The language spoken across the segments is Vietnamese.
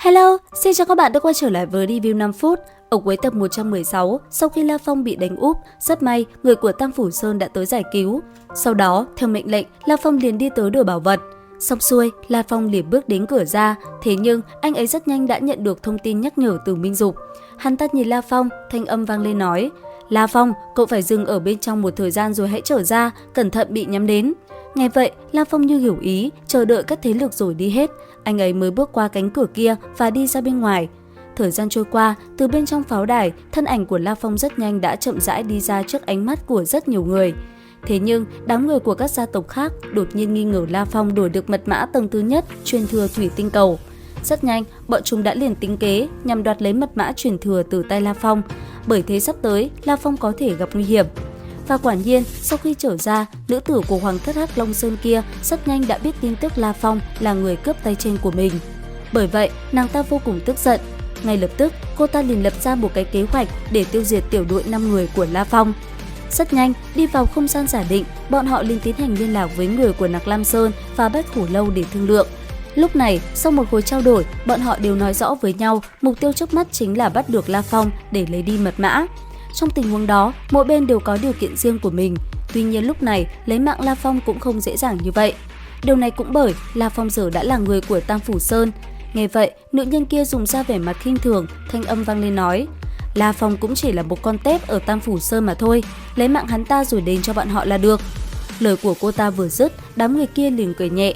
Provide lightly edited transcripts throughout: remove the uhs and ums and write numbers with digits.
Hello, xin chào các bạn đã quay trở lại với review 5 phút. Ở cuối tập 116, sau khi La Phong bị đánh úp, rất may người của Tam Phủ Sơn đã tới giải cứu. Sau đó, theo mệnh lệnh, La Phong liền đi tới đổi bảo vật. Xong xuôi, La Phong liền bước đến cửa ra, thế nhưng anh ấy rất nhanh đã nhận được thông tin nhắc nhở từ Minh Dục. Hắn ta nhìn La Phong, thanh âm vang lên nói: La Phong, cậu phải dừng ở bên trong một thời gian rồi hãy trở ra, cẩn thận bị nhắm đến. Nghe vậy, La Phong như hiểu ý, chờ đợi các thế lực rồi đi hết. Anh ấy mới bước qua cánh cửa kia và đi ra bên ngoài. Thời gian trôi qua, từ bên trong pháo đài, thân ảnh của La Phong rất nhanh đã chậm rãi đi ra trước ánh mắt của rất nhiều người. Thế nhưng, đám người của các gia tộc khác đột nhiên nghi ngờ La Phong đổi được mật mã tầng thứ nhất truyền thừa thủy tinh cầu. Rất nhanh, bọn chúng đã liền tính kế nhằm đoạt lấy mật mã truyền thừa từ tay La Phong, bởi thế sắp tới La Phong có thể gặp nguy hiểm. Và quả nhiên, sau khi trở ra, nữ tử của Hoàng thất Hắc Long Sơn kia rất nhanh đã biết tin tức La Phong là người cướp tay trên của mình. Bởi vậy, nàng ta vô cùng tức giận. Ngay lập tức, cô ta liền lập ra một cái kế hoạch để tiêu diệt tiểu đội 5 người của La Phong. Rất nhanh, đi vào không gian giả định, bọn họ liền tiến hành liên lạc với người của Nặc Lam Sơn và Bách Hổ Lâu để thương lượng. Lúc này, sau một hồi trao đổi, bọn họ đều nói rõ với nhau mục tiêu trước mắt chính là bắt được La Phong để lấy đi mật mã. Trong tình huống đó, mỗi bên đều có điều kiện riêng của mình. Tuy nhiên lúc này, lấy mạng La Phong cũng không dễ dàng như vậy. Điều này cũng bởi La Phong giờ đã là người của Tam Phủ Sơn. Nghe vậy, nữ nhân kia dùng ra vẻ mặt khinh thường, thanh âm vang lên nói: La Phong cũng chỉ là một con tép ở Tam Phủ Sơn mà thôi, lấy mạng hắn ta rồi đền cho bọn họ là được. Lời của cô ta vừa dứt, đám người kia liền cười nhẹ.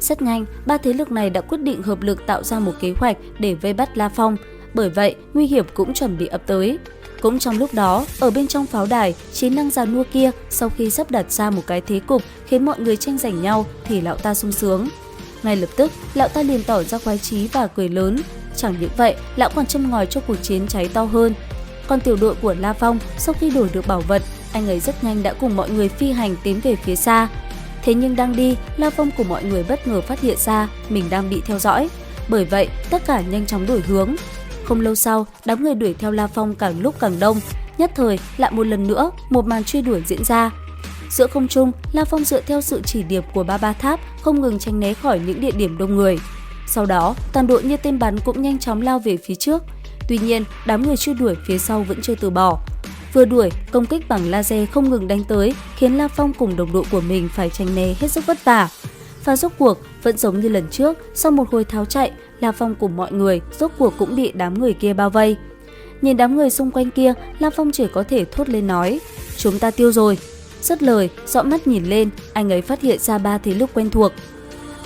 Rất nhanh, ba thế lực này đã quyết định hợp lực tạo ra một kế hoạch để vây bắt La Phong. Bởi vậy, nguy hiểm cũng chuẩn bị ập tới. Cũng trong lúc đó, ở bên trong pháo đài, trí năng già nua kia sau khi sắp đặt ra một cái thế cục khiến mọi người tranh giành nhau thì lão ta sung sướng. Ngay lập tức, lão ta liền tỏ ra khoái chí và cười lớn. Chẳng những vậy, lão còn châm ngòi cho cuộc chiến cháy to hơn. Còn tiểu đội của La Phong, sau khi đổi được bảo vật, anh ấy rất nhanh đã cùng mọi người phi hành tiến về phía xa. Thế nhưng đang đi, La Phong của mọi người bất ngờ phát hiện ra mình đang bị theo dõi. Bởi vậy, tất cả nhanh chóng đổi hướng. Không lâu sau, đám người đuổi theo La Phong càng lúc càng đông. Nhất thời, lại một lần nữa, một màn truy đuổi diễn ra. Giữa không trung, La Phong dựa theo sự chỉ điểm của Ba Tháp không ngừng tránh né khỏi những địa điểm đông người. Sau đó, toàn đội như tên bắn cũng nhanh chóng lao về phía trước. Tuy nhiên, đám người truy đuổi phía sau vẫn chưa từ bỏ. Vừa đuổi, công kích bằng laser không ngừng đánh tới, khiến La Phong cùng đồng đội của mình phải tránh né hết sức vất vả. Và rốt cuộc, vẫn giống như lần trước, sau một hồi tháo chạy, La Phong cùng mọi người rốt cuộc cũng bị đám người kia bao vây. Nhìn đám người xung quanh kia, La Phong chỉ có thể thốt lên nói: chúng ta tiêu rồi. Dứt lời, dõi mắt nhìn lên, anh ấy phát hiện ra ba thế lực quen thuộc.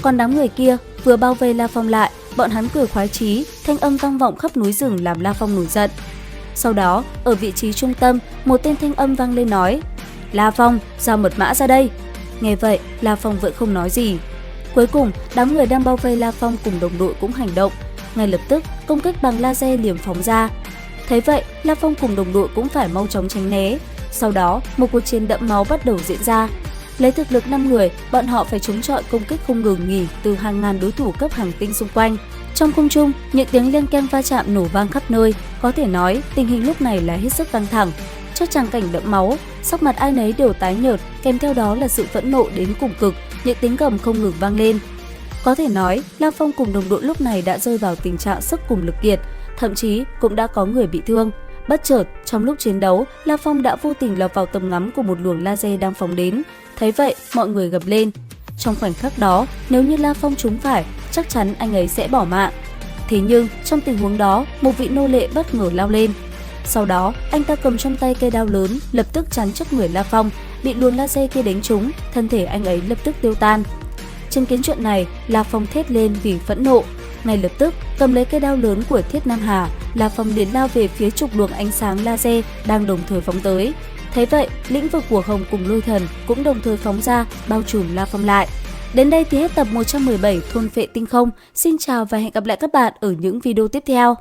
Còn đám người kia vừa bao vây La Phong lại, bọn hắn cười khoái chí, thanh âm vang vọng khắp núi rừng làm La Phong nổi giận. Sau đó, ở vị trí trung tâm, một tên thanh âm vang lên nói: La Phong, giao mật mã ra đây. Nghe vậy, La Phong vẫn không nói gì. Cuối cùng, đám người đang bao vây La Phong cùng đồng đội cũng hành động. Ngay lập tức, công kích bằng laser liềm phóng ra. Thấy vậy, La Phong cùng đồng đội cũng phải mau chóng tránh né. Sau đó, một cuộc chiến đẫm máu bắt đầu diễn ra. Lấy thực lực 5 người, bọn họ phải chống chọi công kích không ngừng nghỉ từ hàng ngàn đối thủ cấp hành tinh xung quanh. Trong không trung, những tiếng len keng va chạm nổ vang khắp nơi. Có thể nói, tình hình lúc này là hết sức căng thẳng. Trước tràng cảnh đẫm máu, sắc mặt ai nấy đều tái nhợt, kèm theo đó là sự phẫn nộ đến cùng cực, những tiếng gầm không ngừng vang lên. Có thể nói, La Phong cùng đồng đội lúc này đã rơi vào tình trạng sức cùng lực kiệt, thậm chí cũng đã có người bị thương. Bất chợt, trong lúc chiến đấu, La Phong đã vô tình lọt vào tầm ngắm của một luồng laser đang phóng đến. Thấy vậy, mọi người gầm lên. Trong khoảnh khắc đó, nếu như La Phong trúng phải, chắc chắn anh ấy sẽ bỏ mạng. Thế nhưng, trong tình huống đó, một vị nô lệ bất ngờ lao lên. Sau đó, anh ta cầm trong tay cây đao lớn, lập tức chắn trước người La Phong, bị luồng laser kia đánh trúng, thân thể anh ấy lập tức tiêu tan. Chứng kiến chuyện này, La Phong thét lên vì phẫn nộ. Ngay lập tức, cầm lấy cây đao lớn của Thiết Nam Hà, La Phong liền lao về phía trục luồng ánh sáng laser đang đồng thời phóng tới. Thấy vậy, lĩnh vực của Hồng cùng Lôi Thần cũng đồng thời phóng ra, bao trùm La Phong lại. Đến đây thì hết tập 117 Thôn Phệ Tinh Không. Xin chào và hẹn gặp lại các bạn ở những video tiếp theo.